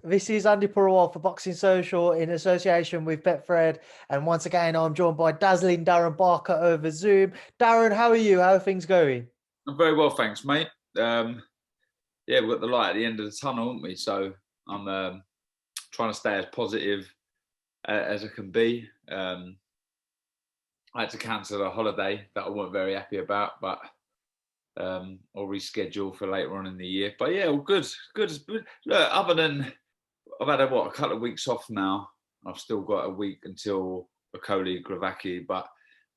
This is Andy Purewal for Boxing Social in association with Betfred. And once again, I'm joined by dazzling Darren Barker over Zoom. Darren, how are you? How are things going? I'm very well, thanks, mate. Yeah, we've got the light at the end of the tunnel, haven't we? So I'm trying to stay as positive as I can be. I had to cancel a holiday that I weren't very happy about, but I'll reschedule for later on in the year. But yeah, all good. Good. Look, other than I've had a couple of weeks off now. I've still got a week until Okoli Gravaki, but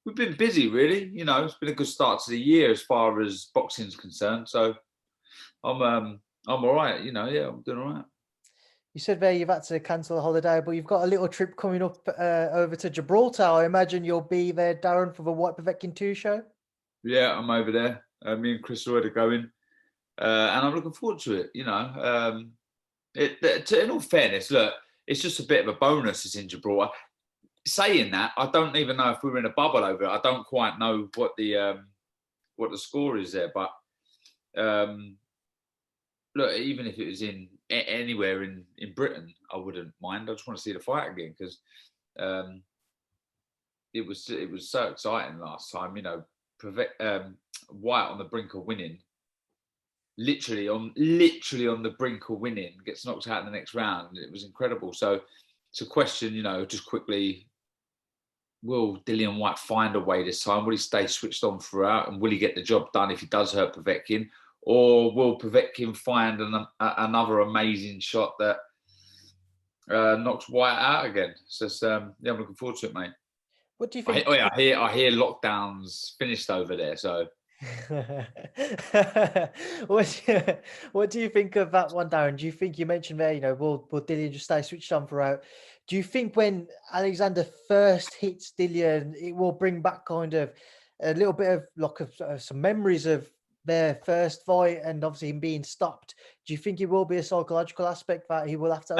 we've been busy, really. You know, it's been a good start to the year as far as boxing's concerned. So I'm all right. You know, yeah, I'm doing all right. You said there you've had to cancel a holiday, but you've got a little trip coming up over to Gibraltar. I imagine you'll be there, Darren, for the White Povetkin 2 show. Yeah, I'm over there. Me and Chris are going, and I'm looking forward to it. You know, in all fairness, look, it's just a bit of a bonus. It's in Gibraltar. Saying that, I don't even know if we were in a bubble over it. I don't quite know what the score is there, but look, even if it was in anywhere in Britain, I wouldn't mind. I just want to see the fight again because it was so exciting last time. You know, White on the brink of winning, literally on the brink of winning, gets knocked out in the next round. It was incredible. So it's a question, you know, just quickly. Will Dillian White find a way this time? Will he stay switched on throughout? And will he get the job done if he does hurt Povetkin? Or will Povetkin find another amazing shot that knocks White out again? So yeah, I'm looking forward to it, mate. What do you think? I hear lockdowns finished over there. So what do you think of that one, Darren? Do you think, you mentioned there, you know, will Dillian just stay switched on throughout? Do you think when Alexander first hits Dillian, it will bring back kind of a little bit of some memories of their first fight and obviously him being stopped? Do you think it will be a psychological aspect that he will have to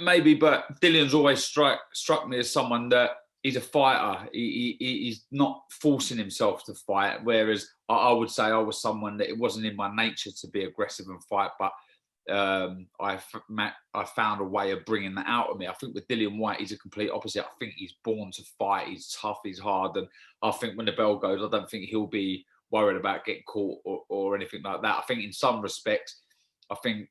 maybe, but Dillian's always struck me as someone that he's a fighter. He's not forcing himself to fight. Whereas I would say I was someone that it wasn't in my nature to be aggressive and fight, but I found a way of bringing that out of me. I think with Dillian White, he's a complete opposite. I think he's born to fight. He's tough. He's hard. And I think when the bell goes, I don't think he'll be worried about getting caught or anything like that. I think in some respects, I think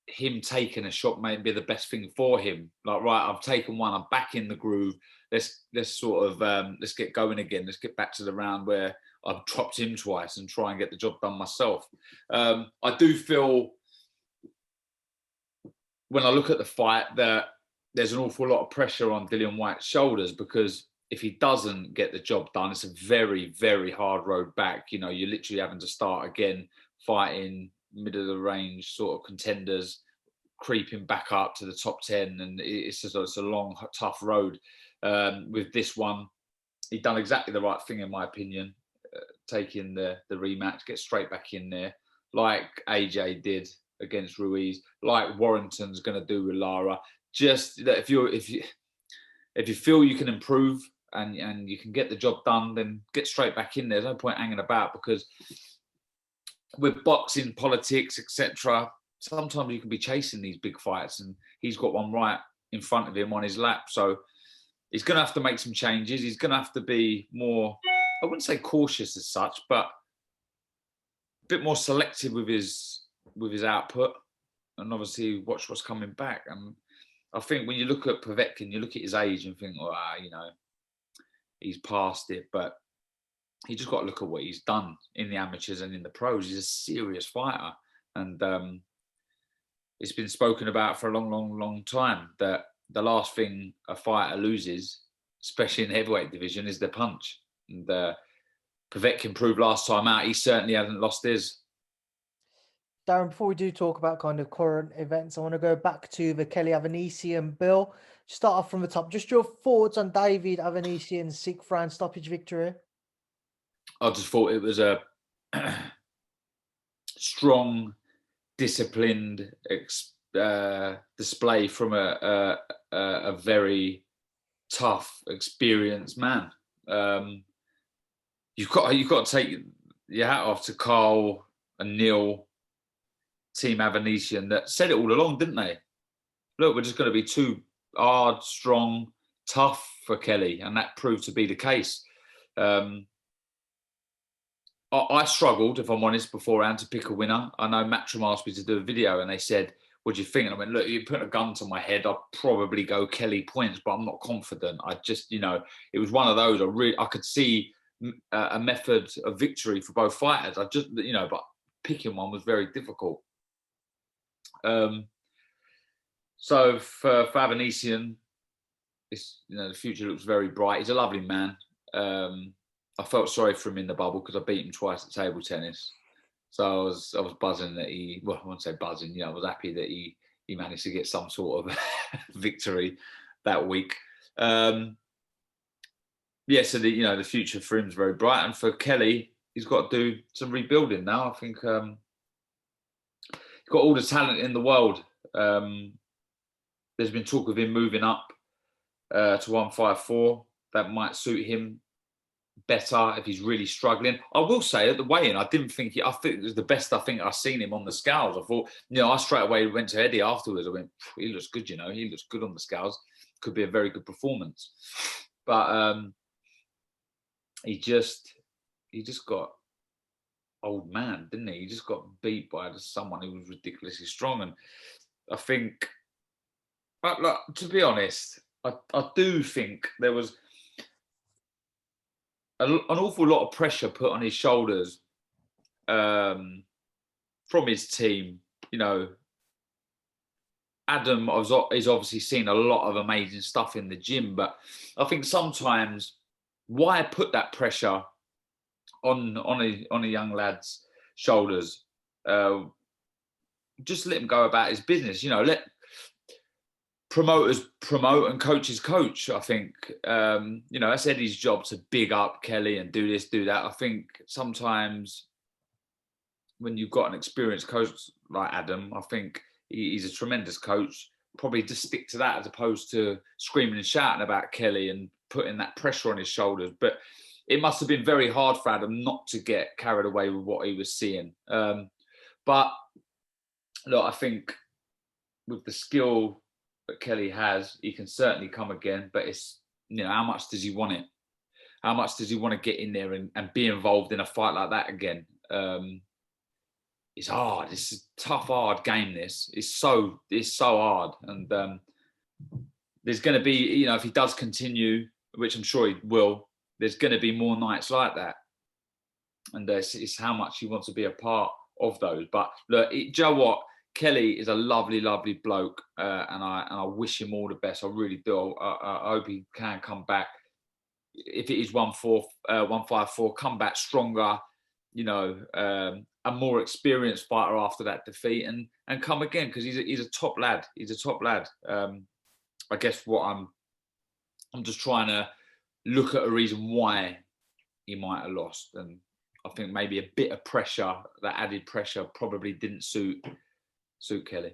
him taking a shot may be the best thing for him. Like, right, I've taken one. I'm back in the groove. Let's sort of let's get going again. Let's get back to the round where I've dropped him twice and try and get the job done myself. I do feel when I look at the fight that there's an awful lot of pressure on Dillian White's shoulders because if he doesn't get the job done, it's a very, very hard road back. You know, you're literally having to start again fighting middle of the range sort of contenders, creeping back up to the top 10, and it's a long, tough road. With this one, he'd done exactly the right thing, in my opinion, taking the rematch, get straight back in there, like AJ did against Ruiz, like Warrington's going to do with Lara. Just that if you feel you can improve and you can get the job done, then get straight back in there. There's no point hanging about because with boxing, politics, etc., sometimes you can be chasing these big fights, and he's got one right in front of him on his lap. So he's going to have to make some changes. He's going to have to be more, I wouldn't say cautious as such, but a bit more selective with his output, and obviously watch what's coming back. And I think when you look at Povetkin, you look at his age and think, you know, he's past it, but you just got to look at what he's done in the amateurs and in the pros. He's a serious fighter. And it's been spoken about for a long, long, long time that the last thing a fighter loses, especially in the heavyweight division, is their punch. And Povetkin proved last time out, he certainly hasn't lost his. Darren, before we do talk about kind of current events, I want to go back to the Kelly Avanesian bill. Start off from the top. Just your thoughts on David Avanesian's 6th round stoppage victory. I just thought it was a strong, disciplined display from a very tough, experienced man. You've got to take your hat off to Carl and Neil, Team Avanesian, that said it all along, didn't they? look, we're just going to be too hard, strong, tough for Kelly, and that proved to be the case. I struggled, if I'm honest, beforehand to pick a winner. I know Matchroom asked me to do a video, and they said, "What do you think?" And I went, "Look, you put a gun to my head, I'd probably go Kelly points, but I'm not confident." I just, it was one of those. I could see a method of victory for both fighters. But picking one was very difficult. So for Avanesian, the future looks very bright. He's a lovely man. I felt sorry for him in the bubble because I beat him twice at table tennis. So I was buzzing that I won't say buzzing, I was happy that he managed to get some sort of victory that week. So the future for him is very bright. And for Kelly, he's got to do some rebuilding now. I think he's got all the talent in the world. There's been talk of him moving up to 154. That might suit him better if he's really struggling. I will say at the weigh-in, I think it was the best I've seen him on the scales. I thought, I straight away went to Eddie afterwards. I went, he looks good, he looks good on the scales. Could be a very good performance. But he just got old man, didn't he? He just got beat by someone who was ridiculously strong. And I think, look, to be honest, I do think there was an awful lot of pressure put on his shoulders from his team. Adam is obviously seen a lot of amazing stuff in the gym, but I think sometimes why put that pressure on a young lad's shoulders? Just let him go about his business. Let promoters promote and coaches coach. I think that's Eddie's job to big up Kelly and do this, do that. I think sometimes when you've got an experienced coach like Adam, I think he's a tremendous coach. Probably just stick to that as opposed to screaming and shouting about Kelly and putting that pressure on his shoulders. But it must have been very hard for Adam not to get carried away with what he was seeing. But look, I think with the skill that Kelly has, he can certainly come again. But it's, how much does he want it? How much does he want to get in there and be involved in a fight like that again? It's hard. It's a tough, hard game. It's so hard. And there's going to be, if he does continue, which I'm sure he will, there's going to be more nights like that. And it's how much he wants to be a part of those. But look, do you know what? Kelly is a lovely, lovely bloke, and I wish him all the best. I really do. I hope he can come back. If it is 154, come back stronger, a more experienced fighter after that defeat, and come again, because he's a top lad. He's a top lad. I guess what I'm just trying to look at a reason why he might have lost, and I think maybe a bit of pressure, that added pressure, probably didn't suit Kelly.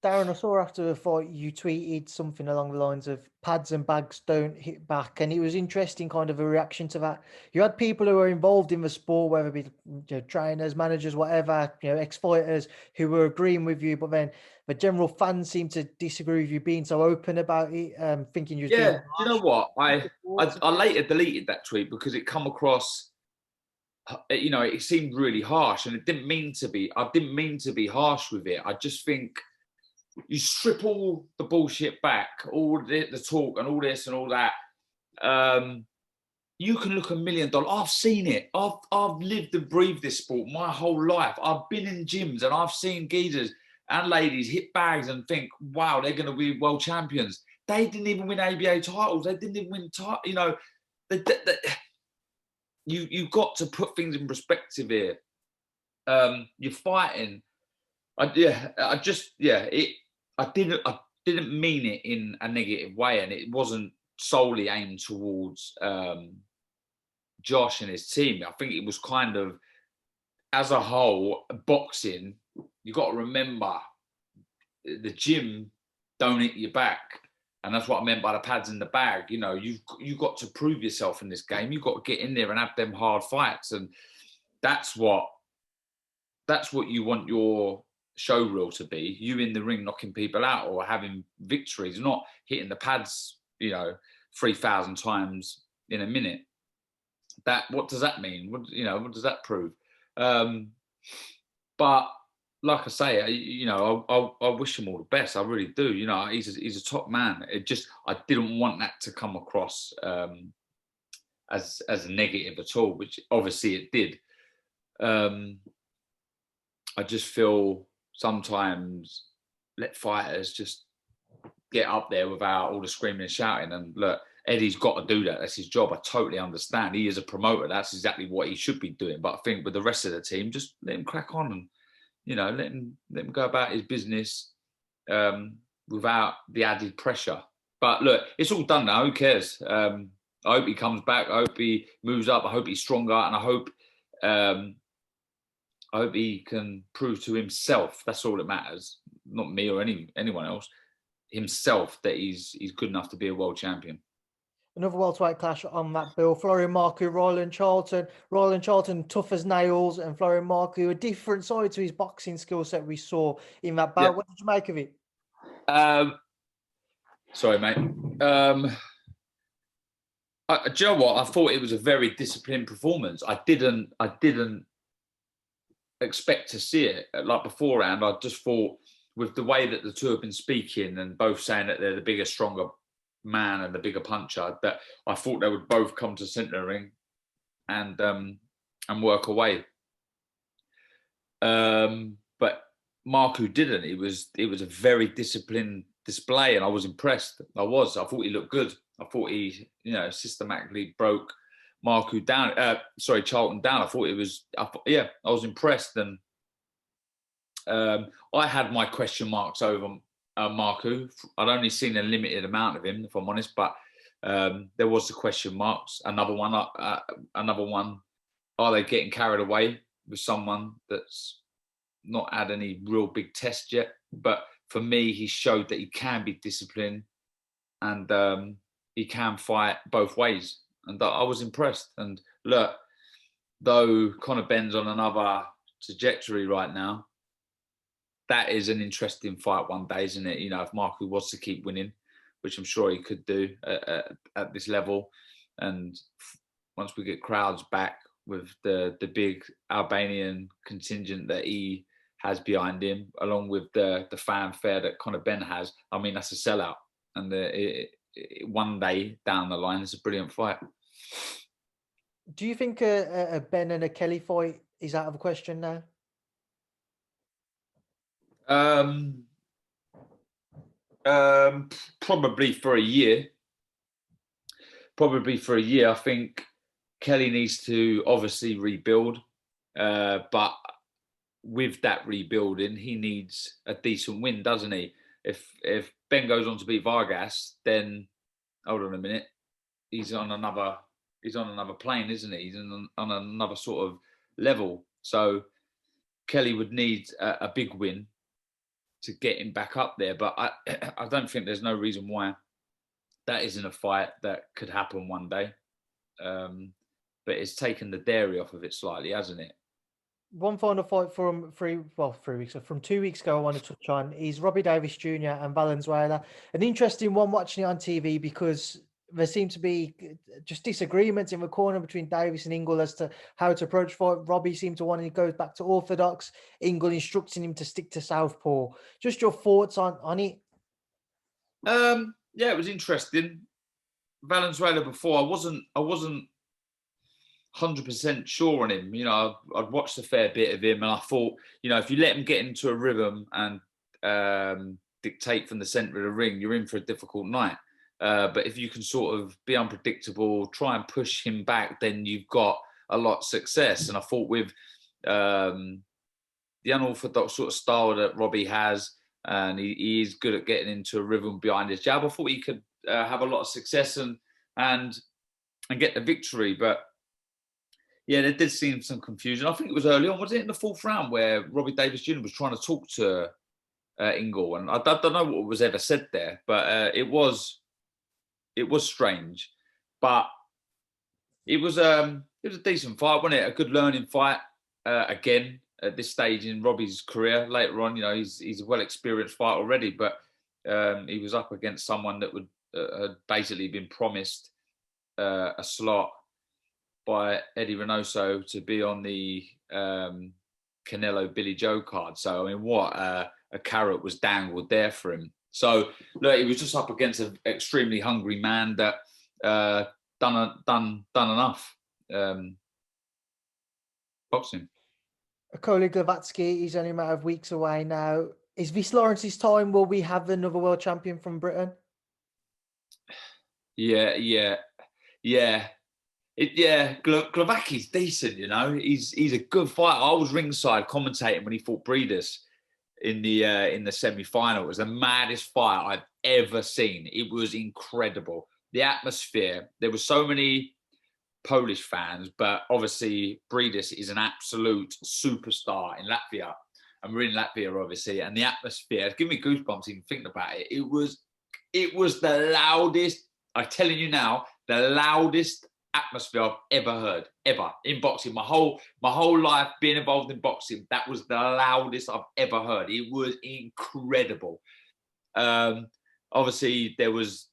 Darren, I saw after the fight you tweeted something along the lines of pads and bags don't hit back, and it was interesting kind of a reaction to that. You had people who were involved in the sport, whether it be trainers, managers, whatever, ex-fighters, who were agreeing with you, but then the general fans seemed to disagree with you being so open about it, thinking you're do you know what? I later deleted that tweet because it come across, it seemed really harsh, and it didn't mean to be. I didn't mean to be harsh with it. I just think you strip all the bullshit back, all the talk and all this and all that. You can look $1 million. I've seen it. I've lived and breathed this sport my whole life. I've been in gyms and I've seen geezers and ladies hit bags and think, wow, they're going to be world champions. They didn't even win ABA titles. They didn't even win you've got to put things in perspective here. You're fighting. I didn't mean it in a negative way, and it wasn't solely aimed towards Josh and his team. I think it was kind of, as a whole, boxing, you got to remember the gym don't hit your back. And that's what I meant by the pads in the bag. You've got to prove yourself in this game. You've got to get in there and have them hard fights. And that's what you want your show reel to be. You in the ring knocking people out or having victories, not hitting the pads, 3,000 times in a minute. What does that mean? What does that prove? But like I say, I wish him all the best. I really do. He's a top man. I didn't want that to come across as a negative at all, which obviously it did. I just feel sometimes let fighters just get up there without all the screaming and shouting. And look, Eddie's got to do that. That's his job. I totally understand. He is a promoter. That's exactly what he should be doing. But I think with the rest of the team, just let him crack on and, let him go about his business without the added pressure. But look, it's all done now. Who cares? I hope he comes back. I hope he moves up. I hope he's stronger. And I hope he can prove to himself, that's all that matters, not me or anyone else, himself, that he's good enough to be a world champion. Another welterweight clash on that bill. Florian Marku, Roland Charlton. Roland Charlton, tough as nails, and Florian Marku, a different side to his boxing skill set we saw in that bout. Yeah. What did you make of it? Sorry, mate. Do you know what? I thought it was a very disciplined performance. I didn't expect to see it like beforehand. I just thought, with the way that the two have been speaking and both saying that they're the bigger, stronger man and the bigger puncher, that I thought they would both come to centre ring and work away. But Marku didn't. It was a very disciplined display, and I was impressed. I thought he looked good. I thought he, systematically broke Marku down. Charlton down. I was impressed, and I had my question marks over Marku. I'd only seen a limited amount of him, if I'm honest, but there was the question marks. Another one. Are they getting carried away with someone that's not had any real big test yet? But for me, he showed that he can be disciplined and he can fight both ways. And I was impressed. And look, though Conor Benn's on another trajectory right now, that is an interesting fight one day, isn't it? If Marku was to keep winning, which I'm sure he could do at this level, and once we get crowds back with the big Albanian contingent that he has behind him, along with the fanfare that Conor Benn has, I mean, that's a sellout. And one day down the line, it's a brilliant fight. Do you think a Ben and a Kelly fight is out of the question now? Probably for a year. I think Kelly needs to obviously rebuild, but with that rebuilding, he needs a decent win, doesn't he? If Ben goes on to beat Vargas, then hold on a minute, he's on another plane, isn't he? He's on another sort of level. So Kelly would need a big win to get him back up there. But I don't think there's no reason why that isn't a fight that could happen one day. But it's taken the dairy off of it slightly, hasn't it? One final fight from 2 weeks ago I want to touch on is Robbie Davies Jr. and Valenzuela. An interesting one watching it on TV because there seemed to be just disagreements in the corner between Davies and Ingle as to how to approach fight. Robbie seemed to want to go back to orthodox. Ingle instructing him to stick to southpaw. Just your thoughts on it? Yeah, it was interesting. Valenzuela before, I wasn't 100% sure on him. I'd watched a fair bit of him, and I thought, if you let him get into a rhythm and dictate from the centre of the ring, you're in for a difficult night. But if you can sort of be unpredictable, try and push him back, then you've got a lot of success. And I thought with the unorthodox sort of style that Robbie has, and he is good at getting into a rhythm behind his jab, I thought he could have a lot of success and get the victory. But yeah, there did seem some confusion. I think it was early on. Was it in the fourth round where Robbie Davies Jr. was trying to talk to Ingle? And I don't know what was ever said there, but it was strange. But it was a decent fight, wasn't it? A good learning fight again. at this stage in Robbie's career. Later on, he's a well-experienced fighter already, but he was up against someone that would had basically been promised a slot by Eddie Reynoso to be on the Canelo Billy Joe card. So I mean, what a carrot was dangled there for him. So look, he was just up against an extremely hungry man that done enough boxing. Okolie Glavatsky, he's only a matter of weeks away now. Is this Lawrence's time? Will we have another world champion from Britain? Yeah. Glavaki's decent, He's a good fighter. I was ringside commentating when he fought Breedis in the semi-final. It was the maddest fight I've ever seen. It was incredible. The atmosphere. There were so many Polish fans, but obviously Breedis is an absolute superstar in Latvia, and we're in Latvia obviously, and the atmosphere, it's giving me goosebumps even thinking about it. It was the loudest, I'm telling you now, the loudest atmosphere I've ever heard, ever, in boxing. My whole life being involved in boxing, that was the loudest I've ever heard. It was incredible. Obviously there was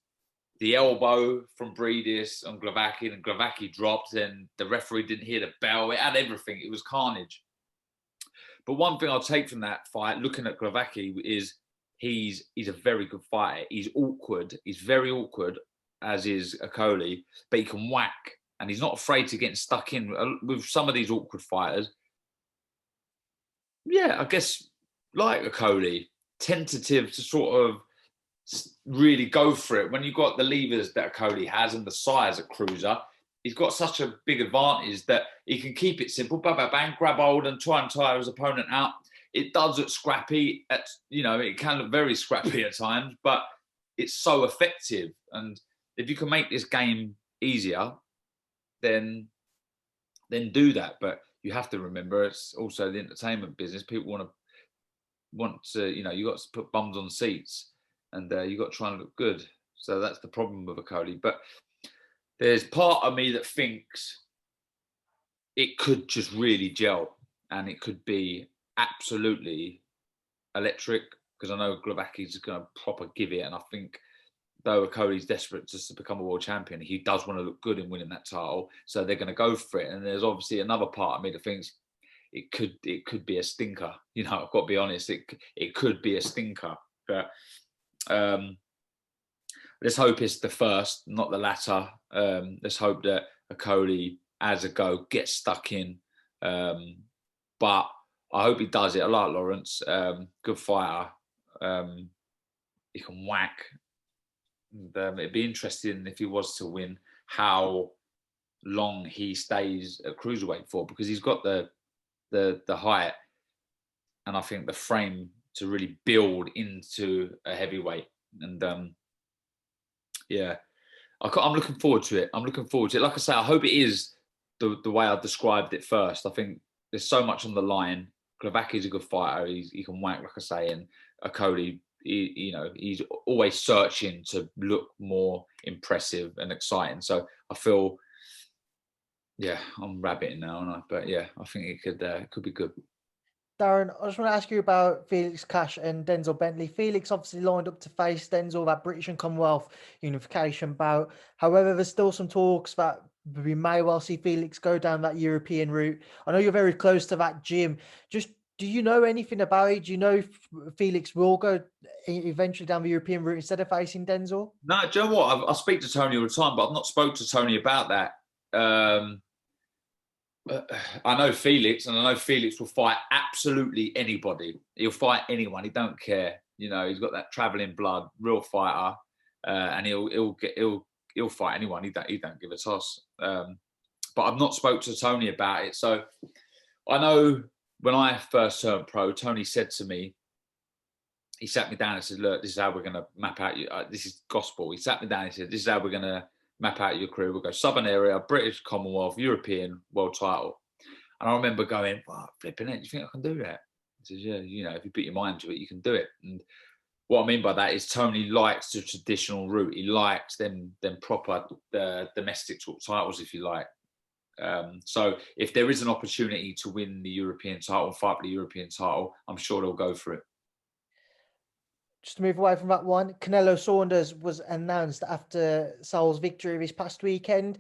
the elbow from Breedis on Glavaki, and Glavaki dropped, and the referee didn't hear the bell. It had everything. It was carnage. But one thing I'll take from that fight, looking at Glavaki, is he's a very good fighter. He's awkward. He's very awkward, as is Okolie, but he can whack, and he's not afraid to get stuck in with some of these awkward fighters. Yeah, I guess like Okolie, tentative to sort of really go for it. When you've got the levers that Okolie has and the size at cruiser, he's got such a big advantage that he can keep it simple, bang, bang, bang, grab hold and try and tire his opponent out. It does look scrappy. It can look very scrappy at times, but it's so effective. And if you can make this game easier, then do that. But you have to remember, it's also the entertainment business. People want to, you got to put bums on seats, and you got to try and look good. So that's the problem with Okolie. But there's part of me that thinks it could just really gel, and it could be absolutely electric, because I know Glavaki's going to proper give it, and I think though Okolie's desperate just to become a world champion, he does want to look good in winning that title, so they're going to go for it. And there's obviously another part of me that thinks it could be a stinker. I've got to be honest, it could be a stinker. But let's hope it's the first, not the latter. Let's hope that Okolie, as a go, gets stuck in. But I hope he does it. I like Lawrence, good fighter. He can whack. And, it'd be interesting if he was to win, how long he stays at cruiserweight for, because he's got the height, and I think the frame to really build into a heavyweight. And I'm looking forward to it. Like I say, I hope it is the way I described it first. I think there's so much on the line. Glavaki's a good fighter. He can whack, like I say, and Okolie, he's always searching to look more impressive and exciting. So I feel, I'm rabbiting now, aren't I? But yeah, I think it could be good. Darren, I just want to ask you about Felix Cash and Denzel Bentley. Felix obviously lined up to face Denzel, that British and Commonwealth unification bout. However, there's still some talks that we may well see Felix go down that European route. I know you're very close to that gym. Just, do you know anything about it? Do you know if Felix will go eventually down the European route instead of facing Denzel? No, do you know what? I speak to Tony all the time, but I've not spoke to Tony about that. I know Felix, and I know Felix will fight absolutely anybody. He'll fight anyone. He don't care. He's got that travelling blood, real fighter, and he'll fight anyone. He don't give a toss. But I've not spoke to Tony about it. So I know when I first turned pro, Tony said to me, he sat me down and said, "Look, this is how we're going to map out you. This is gospel." He sat me down and said, "This is how we're going to map out your career. We'll go Southern area, British, Commonwealth, European, world title." And I remember going, "Wow, flipping it, do you think I can do that?" He says, "Yeah, if you put your mind to it, you can do it." And what I mean by that is Tony likes the traditional route. He likes them proper domestic titles, if you like. So if there is an opportunity to win the European title, fight for the European title, I'm sure they'll go for it. Just to move away from that one, Canelo-Saunders was announced after Saul's victory this past weekend.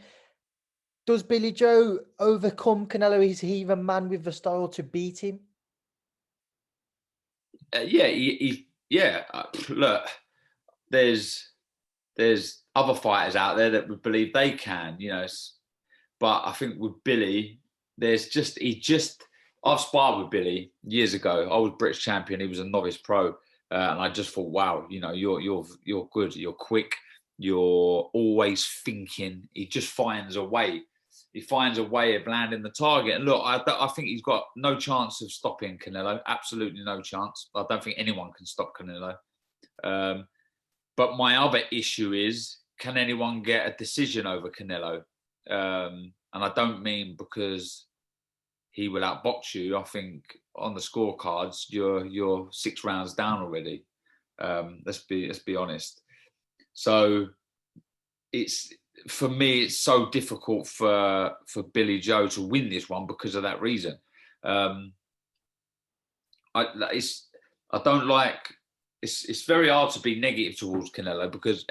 Does Billy Joe overcome Canelo? Is he the man with the style to beat him? Look, there's other fighters out there that would believe they can, but I think with Billy, I've sparred with Billy years ago. I was British champion. He was a novice pro. And I just thought, wow, you're good. You're quick. You're always thinking. He just finds a way. He finds a way of landing the target. And look, I think he's got no chance of stopping Canelo. Absolutely no chance. I don't think anyone can stop Canelo. But my other issue is, can anyone get a decision over Canelo? And I don't mean because he will outbox you. I think on the scorecards, you're 6 rounds down already. Let's be honest. So for me, it's so difficult for Billy Joe to win this one because of that reason. It's very hard to be negative towards Canelo because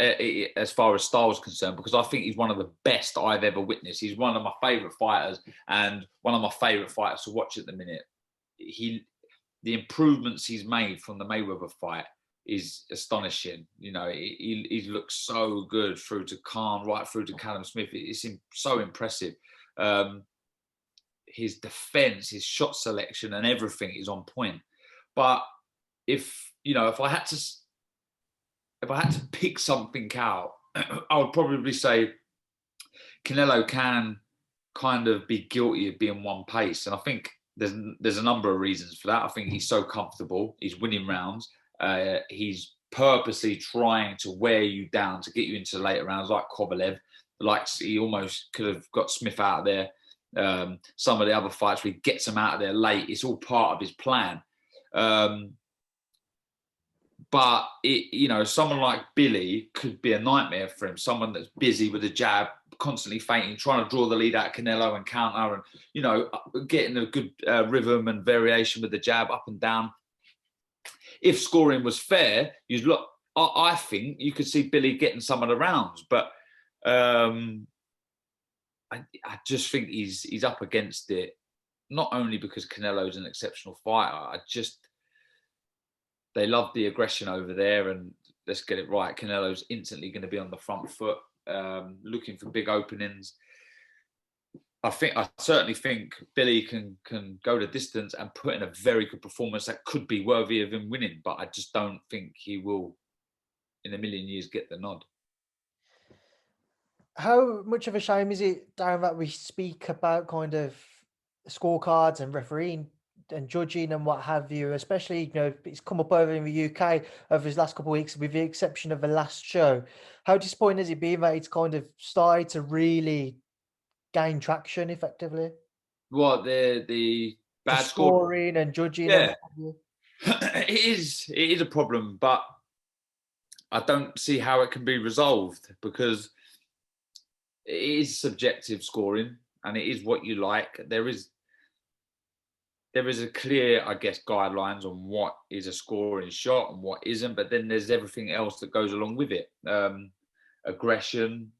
as far as style is concerned, because I think he's one of the best I've ever witnessed. He's one of my favourite fighters and one of my favourite fighters to watch at the minute. The improvements he's made from the Mayweather fight is astonishing. He looks so good through to Khan, right through to Callum Smith. It's so impressive. His defence, his shot selection and everything is on point. But if I had to pick something out, I would probably say Canelo can kind of be guilty of being one pace. And I think there's a number of reasons for that. I think he's so comfortable. He's winning rounds. He's purposely trying to wear you down to get you into later rounds, like Kovalev. Like he almost could have got Smith out of there. Some of the other fights where he gets him out of there late. It's all part of his plan. But someone like Billy could be a nightmare for him. Someone that's busy with a jab, constantly feinting, trying to draw the lead out of Canelo and counter, and getting a good rhythm and variation with the jab up and down. If scoring was fair, I think you could see Billy getting some of the rounds, but I just think he's up against it. Not only because Canelo's an exceptional fighter, they love the aggression over there, and let's get it right. Canelo's instantly going to be on the front foot, looking for big openings. I certainly think Billy can go the distance and put in a very good performance that could be worthy of him winning, but I just don't think he will, in a million years, get the nod. How much of a shame is it, Darren, that we speak about kind of scorecards and refereeing and judging and what have you, especially, it's come up over in the UK over his last couple of weeks, with the exception of the last show. How disappointing has it been that it's kind of started to really gain traction effectively? What, the bad scoring and judging? Yeah. It is a problem, but I don't see how it can be resolved because it is subjective scoring and it is what you like. There is a clear, I guess, guidelines on what is a scoring shot and what isn't, but then there's everything else that goes along with it. Aggression,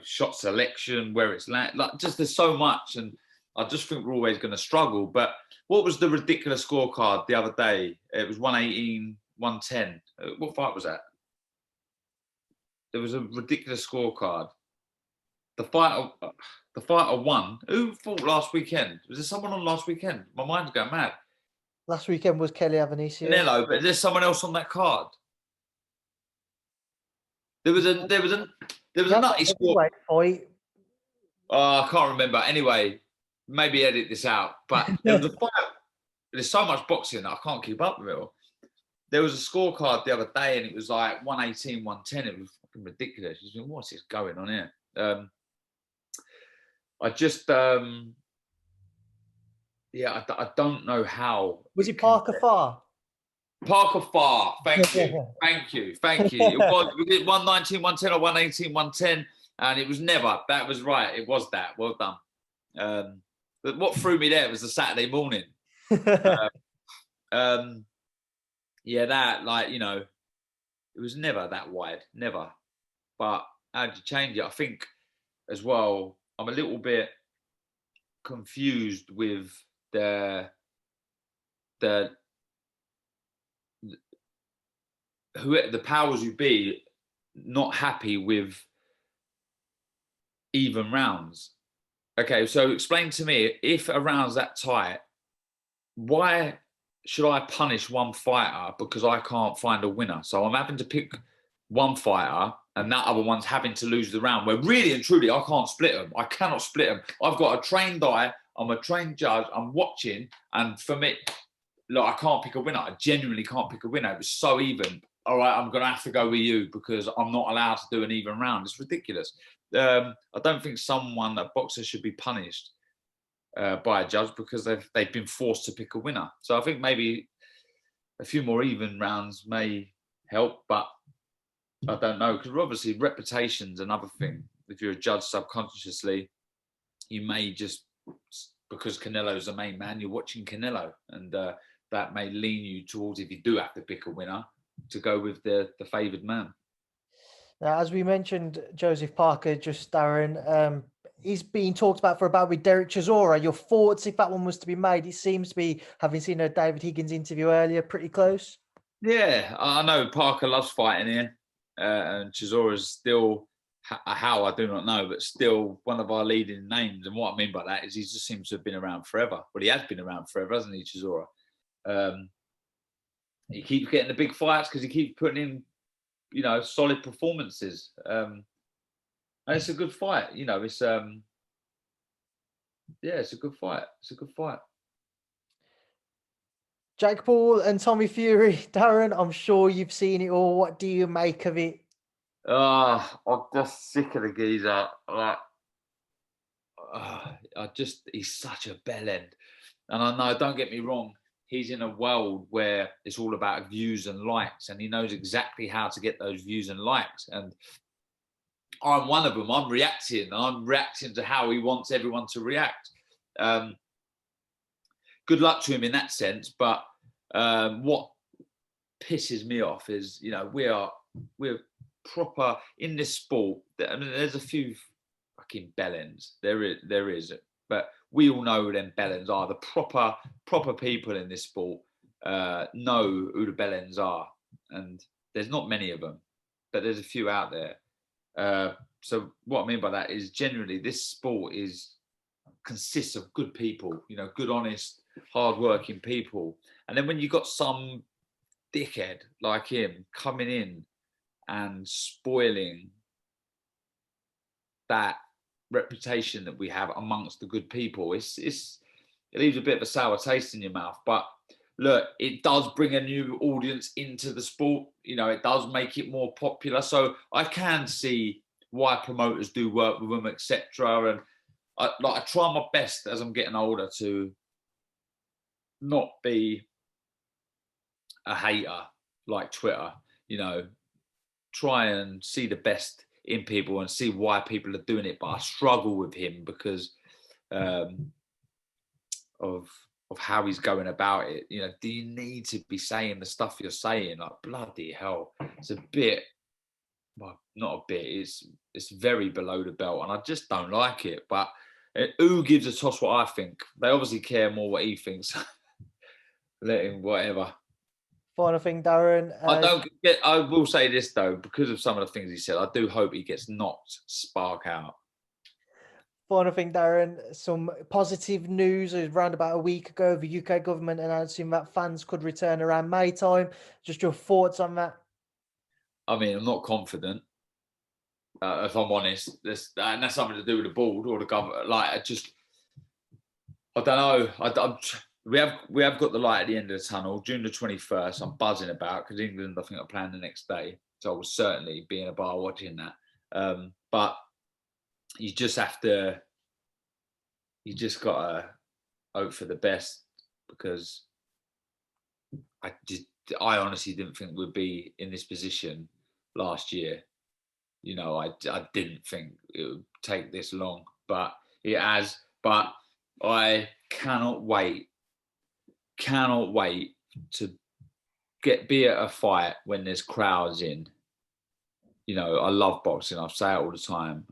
shot selection, where it's there's so much, and I just think we're always going to struggle. But what was the ridiculous scorecard the other day? It was 118, 110. What fight was that? There was a ridiculous scorecard. The fighter won. Who fought last weekend? Was there someone on last weekend? My mind's going mad. Last weekend was Kelly Avanesio. Canelo, but there's someone else on that card. There was a nutty score. Fight. I can't remember. Anyway, maybe edit this out. But there was a fight. There's so much boxing that I can't keep up with it all. There was a scorecard the other day, and it was like 118, 110. It was fucking ridiculous. You think, what's this going on here? I don't know how. Was it Parker Farr? Parker Farr, thank you. It was 119, 110 or 118, 110. And it was never. That was right. It was that. Well done. But what threw me there was the Saturday morning. Yeah, that, like, you know, it was never that wide, never. But how did you change it? I think as well, I'm a little bit confused with the the powers who be not happy with even rounds. Okay, so explain to me, if a round's that tight, why should I punish one fighter because I can't find a winner? So I'm having to pick one fighter and that other one's having to lose the round, where really and truly I can't split them. I cannot split them. I've got a trained eye, I'm a trained judge, I'm watching, and for me, look, I can't pick a winner. I genuinely can't pick a winner. It was so even. All right, I'm going to have to go with you because I'm not allowed to do an even round. It's ridiculous. I don't think a boxer should be punished by a judge because they've been forced to pick a winner. So I think maybe a few more even rounds may help, but I don't know, because obviously reputation's another thing. If you're a judge subconsciously, you may just, because Canelo's the main man, you're watching Canelo, and that may lean you towards, if you do have to pick a winner, to go with the favoured man. Now, as we mentioned, Joseph Parker, just Darren, he's being talked about for about with Derek Chisora. Your thoughts if that one was to be made? It seems to be, having seen a David Higgins interview earlier, pretty close. Yeah, I know Parker loves fighting here, and Chisora's still, how I do not know, but still one of our leading names. And what I mean by that is he just seems to have been around forever. Well, he has been around forever, hasn't he, Chisora? He keeps getting the big fights because he keeps putting in, you know, solid performances. And it's a good fight. You know, it's yeah, it's a good fight. It's a good fight. Jake Paul and Tommy Fury, Darren, I'm sure you've seen it all. What do you make of it? I'm just sick of the geezer. Like, he's such a bellend. And I know, don't get me wrong, he's in a world where it's all about views and likes, and he knows exactly how to get those views and likes. And I'm one of them. I'm reacting to how he wants everyone to react. Good luck to him in that sense. But what pisses me off is, you know, we're proper in this sport. I mean, there's a few fucking bellends. There is, but we all know who them bellends are. The proper people in this sport know who the bellends are, and there's not many of them, but there's a few out there. So what I mean by that is, generally this sport consists of good people, you know, good, honest, hard-working people. And then when you got some dickhead like him coming in and spoiling that reputation that we have amongst the good people, it leaves a bit of a sour taste in your mouth. But look, it does bring a new audience into the sport. You know, it does make it more popular. So I can see why promoters do work with them, etc. And I try my best as I'm getting older to not be a hater like Twitter. You know, try and see the best in people and see why people are doing it. But I struggle with him because of how he's going about it. You know, do you need to be saying the stuff you're saying? Like, bloody hell, it's a bit, well, not a bit, it's very below the belt, and I just don't like it. But who gives a toss what I think? They obviously care more what he thinks. Let him, whatever. Final thing, Darren. I will say this though, because of some of the things he said, I do hope he gets knocked spark out. Final thing, Darren. Some positive news around about a week ago. The UK government announcing that fans could return around May time. Just your thoughts on that? I mean, I'm not confident. If I'm honest, and that's something to do with the board or the government. Like, I don't know. We have got the light at the end of the tunnel. June the 21st, I'm buzzing about, because England, I think, are playing the next day. So I will certainly be in a bar watching that. But you just gotta hope for the best, because I honestly didn't think we'd be in this position last year. You know, I didn't think it would take this long, but it has. But I cannot wait to be at a fight when there's crowds in. You know, I love boxing. I say it all the time.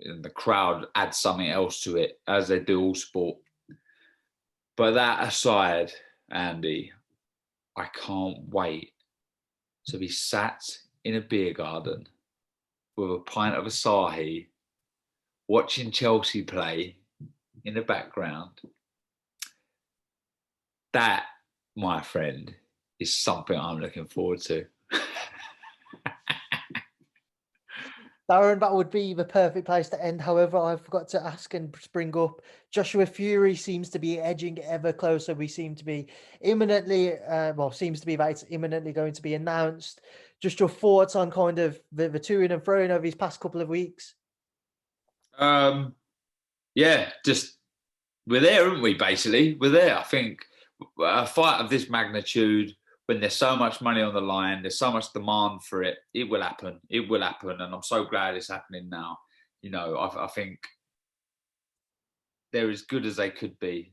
And the crowd adds something else to it, as they do all sport. But that aside, Andy, I can't wait to be sat in a beer garden with a pint of Asahi, watching Chelsea play in the background. That, my friend, is something I'm looking forward to. Darren, that would be the perfect place to end. However, I forgot to ask and bring up, Joshua Fury seems to be edging ever closer. We seem to be imminently, seems to be that it's imminently going to be announced. Just your thoughts on kind of the to-ing and fro-ing over these past couple of weeks? Yeah, just we're there, aren't we? Basically, we're there. I think a fight of this magnitude, when there's so much money on the line, there's so much demand for it, it will happen. It will happen, and I'm so glad it's happening now. You know, I think they're as good as they could be.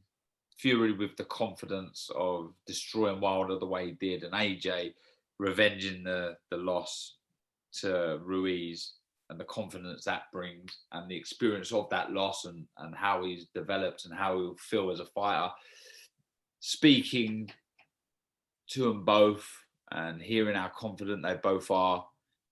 Fury with the confidence of destroying Wilder the way he did, and AJ revenging the loss to Ruiz, and the confidence that brings, and the experience of that loss, and how he's developed and how he'll feel as a fighter. Speaking to them both and hearing how confident they both are,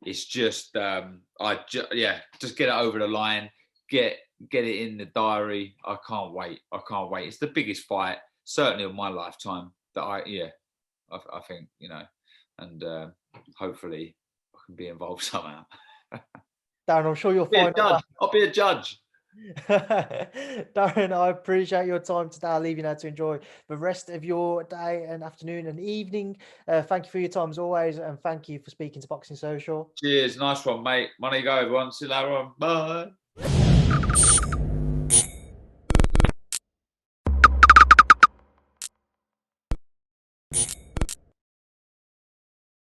it's just just get it over the line, get it in the diary. I can't wait. It's the biggest fight certainly of my lifetime that I think, you know, and hopefully I can be involved somehow. Darren, I'm sure you'll find out. I'll be a judge. Darren, I appreciate your time today. I'll leave you now to enjoy the rest of your day and afternoon and evening. Thank you for your time as always, and thank you for speaking to Boxing Social. Cheers, nice one, mate. Money go, everyone. See you later on. Bye.